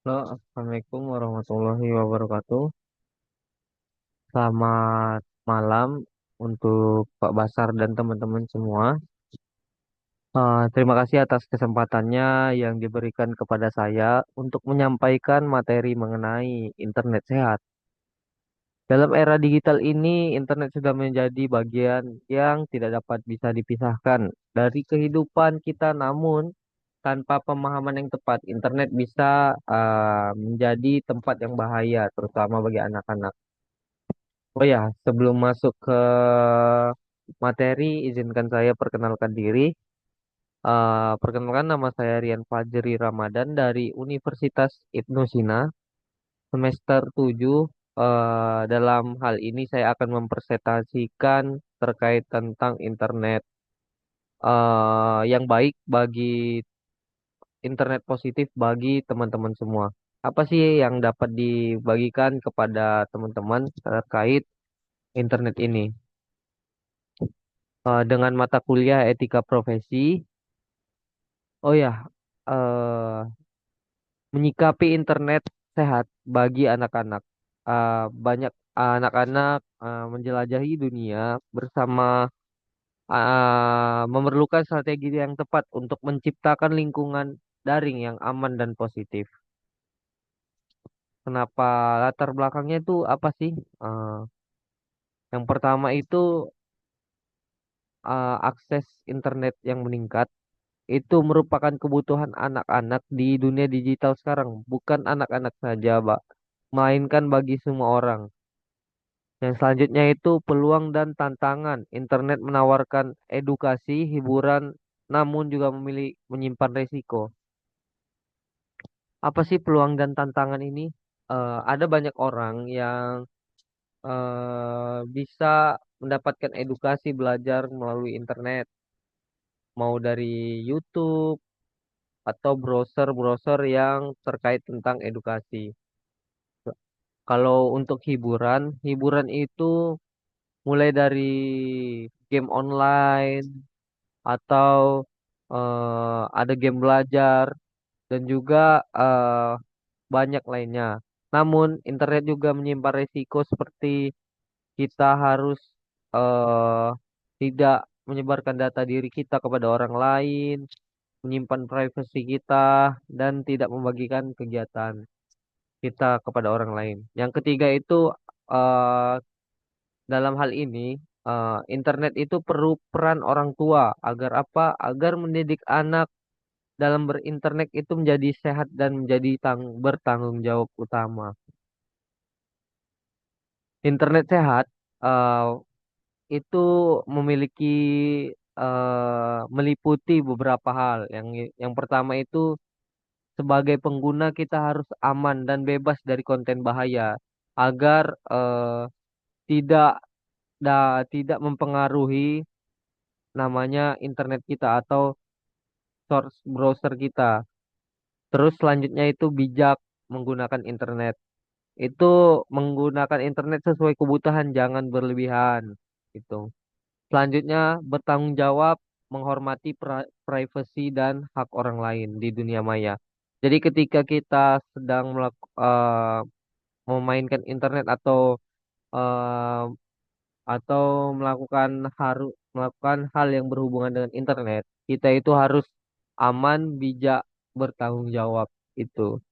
Halo, Assalamualaikum warahmatullahi wabarakatuh. Selamat malam untuk Pak Basar dan teman-teman semua. Terima kasih atas kesempatannya yang diberikan kepada saya untuk menyampaikan materi mengenai internet sehat. Dalam era digital ini, internet sudah menjadi bagian yang tidak dapat bisa dipisahkan dari kehidupan kita. Namun, tanpa pemahaman yang tepat, internet bisa menjadi tempat yang bahaya, terutama bagi anak-anak. Oh ya, sebelum masuk ke materi, izinkan saya perkenalkan diri. Perkenalkan, nama saya Rian Fajri Ramadan dari Universitas Ibnu Sina, semester 7. Dalam hal ini saya akan mempresentasikan terkait tentang internet yang baik bagi internet positif bagi teman-teman semua. Apa sih yang dapat dibagikan kepada teman-teman terkait internet ini? Dengan mata kuliah etika profesi. Oh ya, menyikapi internet sehat bagi anak-anak. Banyak anak-anak menjelajahi dunia bersama memerlukan strategi yang tepat untuk menciptakan lingkungan daring yang aman dan positif. Kenapa latar belakangnya itu apa sih? Eh, yang pertama itu akses internet yang meningkat. Itu merupakan kebutuhan anak-anak di dunia digital sekarang, bukan anak-anak saja, Pak, melainkan bagi semua orang. Yang selanjutnya itu peluang dan tantangan. Internet menawarkan edukasi, hiburan, namun juga menyimpan resiko. Apa sih peluang dan tantangan ini? Ada banyak orang yang bisa mendapatkan edukasi belajar melalui internet, mau dari YouTube atau browser-browser yang terkait tentang edukasi. Kalau untuk hiburan, hiburan itu mulai dari game online atau ada game belajar dan juga eh, banyak lainnya. Namun, internet juga menyimpan risiko seperti kita harus eh, tidak menyebarkan data diri kita kepada orang lain, menyimpan privasi kita, dan tidak membagikan kegiatan kita kepada orang lain. Yang ketiga itu eh, dalam hal ini internet itu perlu peran orang tua agar apa? Agar mendidik anak dalam berinternet itu menjadi sehat dan menjadi bertanggung jawab utama. Internet sehat eh, itu memiliki meliputi beberapa hal. Yang pertama itu sebagai pengguna kita harus aman dan bebas dari konten bahaya agar tidak tidak mempengaruhi namanya internet kita atau source browser kita. Terus selanjutnya itu bijak menggunakan internet. Itu menggunakan internet sesuai kebutuhan, jangan berlebihan. Gitu. Selanjutnya bertanggung jawab, menghormati privasi dan hak orang lain di dunia maya. Jadi ketika kita sedang memainkan internet eh, atau melakukan hal yang berhubungan dengan internet, kita itu harus aman, bijak, bertanggung jawab itu.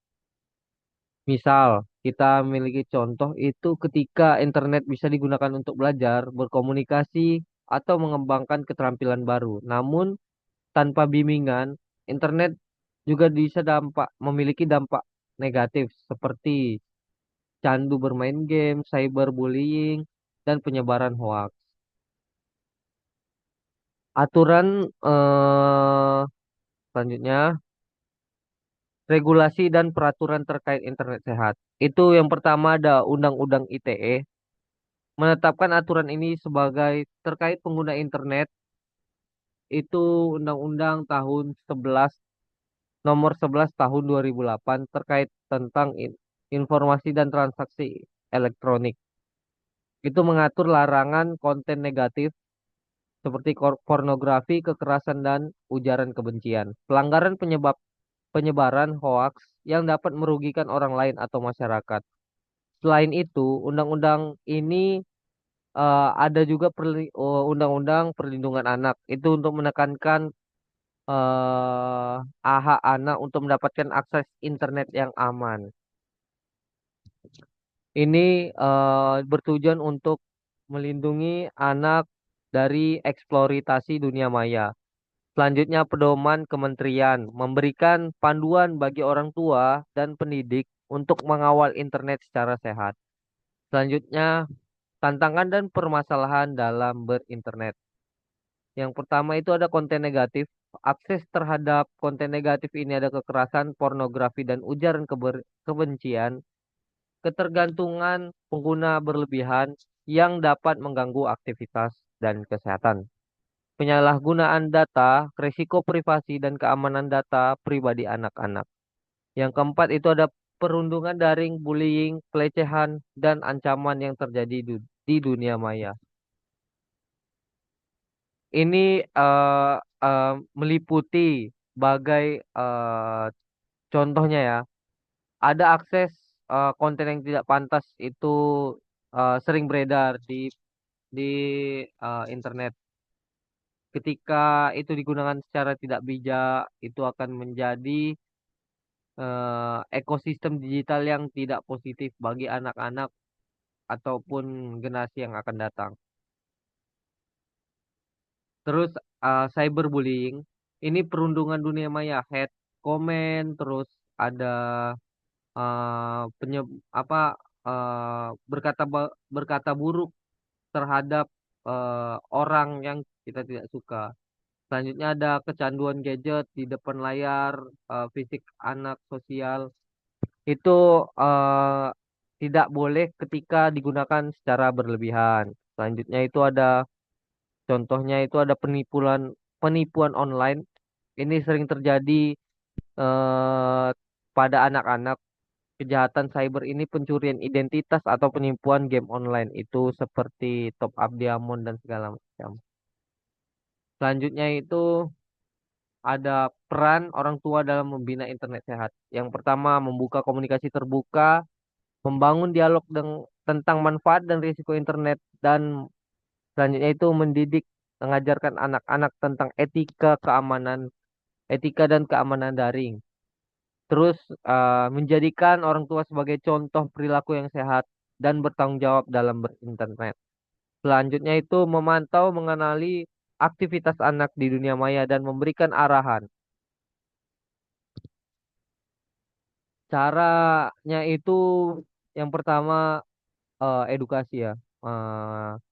Misal, kita memiliki contoh itu ketika internet bisa digunakan untuk belajar, berkomunikasi, atau mengembangkan keterampilan baru. Namun, tanpa bimbingan, internet juga bisa memiliki dampak negatif seperti candu bermain game, cyberbullying, dan penyebaran hoaks. Aturan selanjutnya, regulasi dan peraturan terkait internet sehat. Itu yang pertama ada Undang-Undang ITE menetapkan aturan ini sebagai terkait pengguna internet. Itu Undang-Undang tahun 11 nomor 11 tahun 2008 terkait tentang informasi dan transaksi elektronik. Itu mengatur larangan konten negatif seperti pornografi, kekerasan dan ujaran kebencian. Pelanggaran penyebaran hoaks yang dapat merugikan orang lain atau masyarakat. Selain itu, undang-undang ini ada juga undang-undang perlindungan anak. Itu untuk menekankan hak anak untuk mendapatkan akses internet yang aman. Ini bertujuan untuk melindungi anak dari eksploitasi dunia maya. Selanjutnya, pedoman kementerian memberikan panduan bagi orang tua dan pendidik untuk mengawal internet secara sehat. Selanjutnya, tantangan dan permasalahan dalam berinternet. Yang pertama itu ada konten negatif. Akses terhadap konten negatif ini ada kekerasan, pornografi, dan ujaran kebencian, ketergantungan pengguna berlebihan yang dapat mengganggu aktivitas dan kesehatan. Penyalahgunaan data, risiko privasi dan keamanan data pribadi anak-anak. Yang keempat itu ada perundungan daring, bullying, pelecehan, dan ancaman yang terjadi di dunia maya. Ini eh, eh, meliputi bagai contohnya ya, ada akses konten yang tidak pantas itu sering beredar di internet. Ketika itu digunakan secara tidak bijak, itu akan menjadi ekosistem digital yang tidak positif bagi anak-anak ataupun generasi yang akan datang. Terus cyberbullying, ini perundungan dunia maya, hate, komen, terus ada penye apa berkata buruk terhadap orang yang kita tidak suka. Selanjutnya ada kecanduan gadget di depan layar, fisik anak, sosial. Itu eh, tidak boleh ketika digunakan secara berlebihan. Selanjutnya itu ada contohnya itu ada penipuan penipuan online. Ini sering terjadi eh, pada anak-anak. Kejahatan cyber ini pencurian identitas atau penipuan game online itu seperti top up diamond dan segala macam. Selanjutnya itu ada peran orang tua dalam membina internet sehat. Yang pertama, membuka komunikasi terbuka, membangun dialog tentang manfaat dan risiko internet, dan selanjutnya itu mendidik, mengajarkan anak-anak tentang etika dan keamanan daring. Terus menjadikan orang tua sebagai contoh perilaku yang sehat dan bertanggung jawab dalam berinternet. Selanjutnya itu memantau, mengenali aktivitas anak di dunia maya dan memberikan arahan. Caranya itu yang pertama edukasi ya. Eh,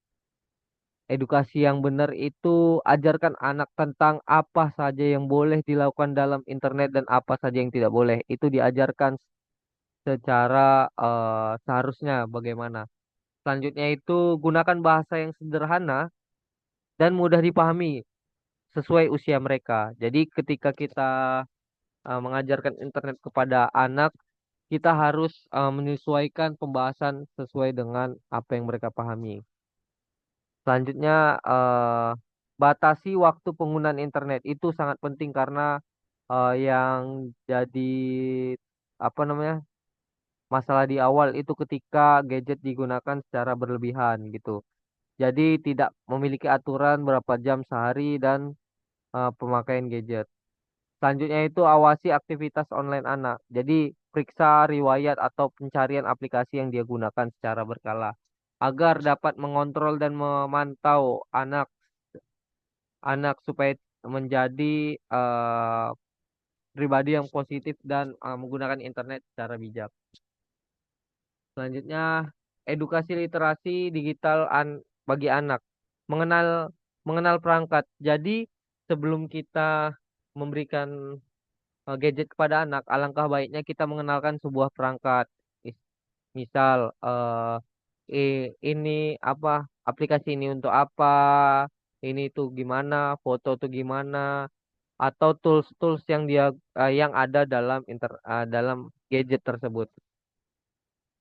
Edukasi yang benar itu ajarkan anak tentang apa saja yang boleh dilakukan dalam internet dan apa saja yang tidak boleh. Itu diajarkan secara seharusnya bagaimana. Selanjutnya itu gunakan bahasa yang sederhana dan mudah dipahami sesuai usia mereka. Jadi ketika kita mengajarkan internet kepada anak, kita harus menyesuaikan pembahasan sesuai dengan apa yang mereka pahami. Selanjutnya, batasi waktu penggunaan internet itu sangat penting karena yang jadi apa namanya masalah di awal itu ketika gadget digunakan secara berlebihan gitu. Jadi tidak memiliki aturan berapa jam sehari dan pemakaian gadget. Selanjutnya itu awasi aktivitas online anak. Jadi periksa riwayat atau pencarian aplikasi yang dia gunakan secara berkala agar dapat mengontrol dan memantau anak supaya menjadi eh, pribadi yang positif dan menggunakan internet secara bijak. Selanjutnya edukasi literasi digital bagi anak, mengenal mengenal perangkat. Jadi sebelum kita memberikan gadget kepada anak, alangkah baiknya kita mengenalkan sebuah perangkat. Misal, ini apa, aplikasi ini untuk apa, ini tuh gimana, foto tuh gimana, atau tools-tools yang ada dalam gadget tersebut.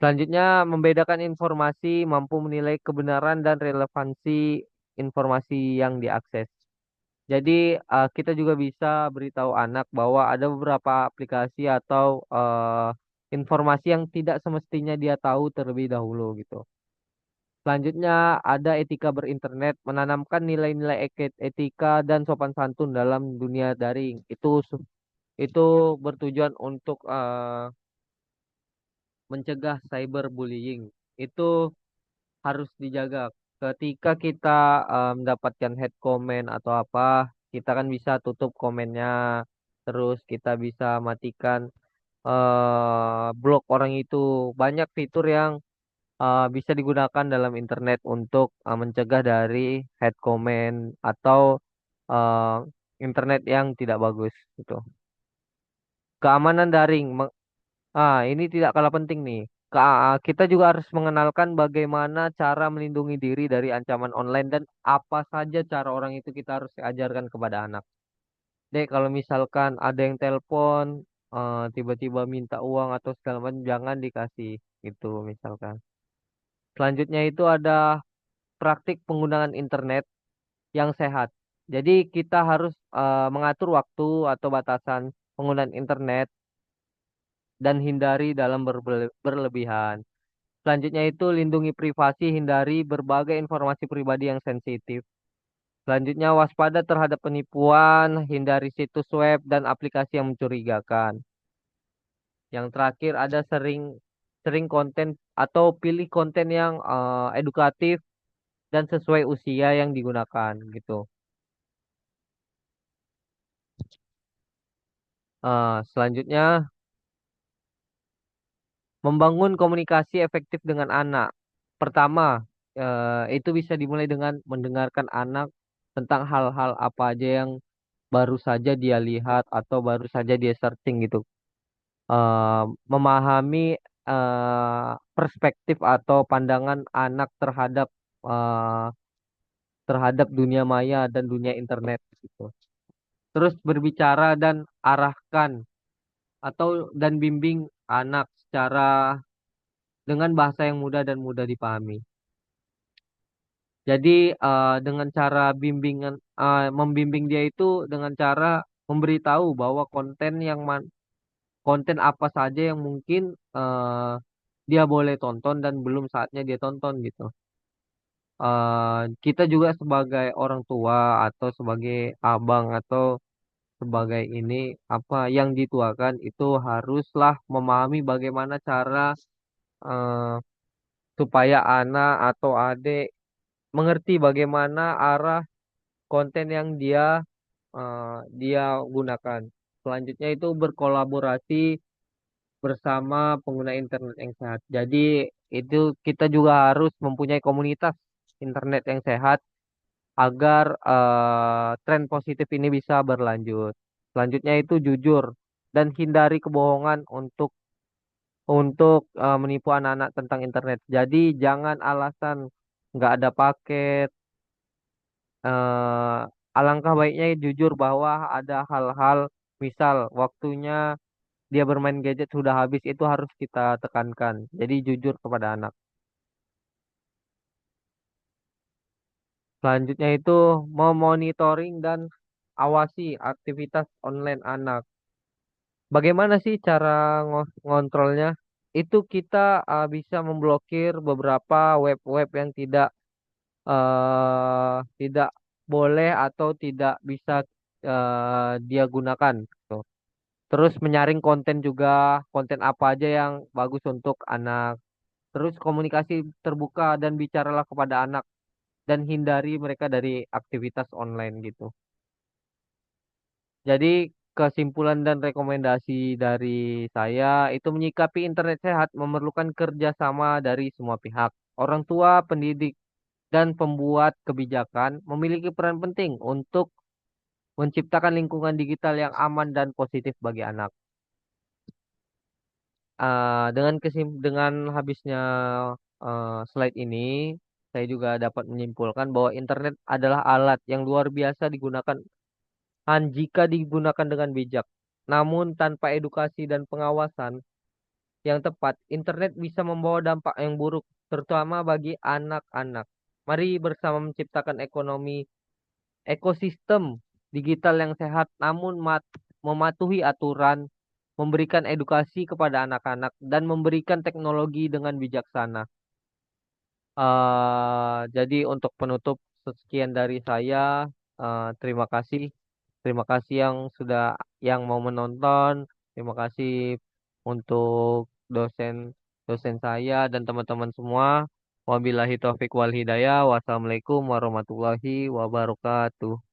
Selanjutnya, membedakan informasi, mampu menilai kebenaran dan relevansi informasi yang diakses. Jadi kita juga bisa beritahu anak bahwa ada beberapa aplikasi atau informasi yang tidak semestinya dia tahu terlebih dahulu gitu. Selanjutnya ada etika berinternet, menanamkan nilai-nilai etika dan sopan santun dalam dunia daring. Itu bertujuan untuk mencegah cyberbullying. Itu harus dijaga. Ketika kita mendapatkan head comment atau apa, kita kan bisa tutup komennya. Terus kita bisa matikan blok orang itu. Banyak fitur yang bisa digunakan dalam internet untuk mencegah dari head comment atau eh, internet yang tidak bagus gitu. Keamanan daring, ini tidak kalah penting nih. Kita juga harus mengenalkan bagaimana cara melindungi diri dari ancaman online dan apa saja cara orang itu kita harus ajarkan kepada anak. Dek, kalau misalkan ada yang telepon, tiba-tiba minta uang atau segala macam, jangan dikasih itu misalkan. Selanjutnya itu ada praktik penggunaan internet yang sehat. Jadi kita harus mengatur waktu atau batasan penggunaan internet dan hindari dalam berlebihan. Selanjutnya itu lindungi privasi, hindari berbagai informasi pribadi yang sensitif. Selanjutnya waspada terhadap penipuan, hindari situs web dan aplikasi yang mencurigakan. Yang terakhir ada sering sering konten atau pilih konten yang edukatif dan sesuai usia yang digunakan gitu. Selanjutnya membangun komunikasi efektif dengan anak. Pertama, itu bisa dimulai dengan mendengarkan anak tentang hal-hal apa aja yang baru saja dia lihat atau baru saja dia searching gitu. Memahami perspektif atau pandangan anak eh, terhadap dunia maya dan dunia internet gitu. Terus berbicara dan arahkan atau dan bimbing anak secara dengan bahasa yang mudah dan mudah dipahami. Jadi dengan cara membimbing dia itu dengan cara memberitahu bahwa konten apa saja yang mungkin dia boleh tonton dan belum saatnya dia tonton gitu. Kita juga sebagai orang tua atau sebagai abang atau sebagai ini apa yang dituakan itu haruslah memahami bagaimana cara eh, supaya anak atau adik mengerti bagaimana arah konten yang dia gunakan. Selanjutnya itu berkolaborasi bersama pengguna internet yang sehat. Jadi itu kita juga harus mempunyai komunitas internet yang sehat agar tren positif ini bisa berlanjut. Selanjutnya itu jujur dan hindari kebohongan untuk menipu anak-anak tentang internet. Jadi jangan alasan nggak ada paket. eh, Alangkah baiknya jujur bahwa ada hal-hal misal waktunya dia bermain gadget sudah habis itu harus kita tekankan. Jadi jujur kepada anak. Selanjutnya itu memonitoring dan awasi aktivitas online anak. Bagaimana sih cara ngontrolnya? Itu kita bisa memblokir beberapa web-web yang tidak boleh atau tidak bisa dia gunakan. Gitu. Terus menyaring konten juga, konten apa aja yang bagus untuk anak. Terus komunikasi terbuka dan bicaralah kepada anak dan hindari mereka dari aktivitas online gitu. Jadi kesimpulan dan rekomendasi dari saya itu menyikapi internet sehat memerlukan kerjasama dari semua pihak. Orang tua, pendidik, dan pembuat kebijakan memiliki peran penting untuk menciptakan lingkungan digital yang aman dan positif bagi anak. Dengan habisnya slide ini, saya juga dapat menyimpulkan bahwa internet adalah alat yang luar biasa digunakan jika digunakan dengan bijak. Namun tanpa edukasi dan pengawasan yang tepat, internet bisa membawa dampak yang buruk, terutama bagi anak-anak. Mari bersama menciptakan ekosistem digital yang sehat namun mematuhi aturan, memberikan edukasi kepada anak-anak, dan memberikan teknologi dengan bijaksana. Jadi untuk penutup, sekian dari saya. Terima kasih. Terima kasih yang mau menonton. Terima kasih untuk dosen dosen saya dan teman-teman semua. Wabillahi taufiq wal hidayah. Wassalamualaikum warahmatullahi wabarakatuh.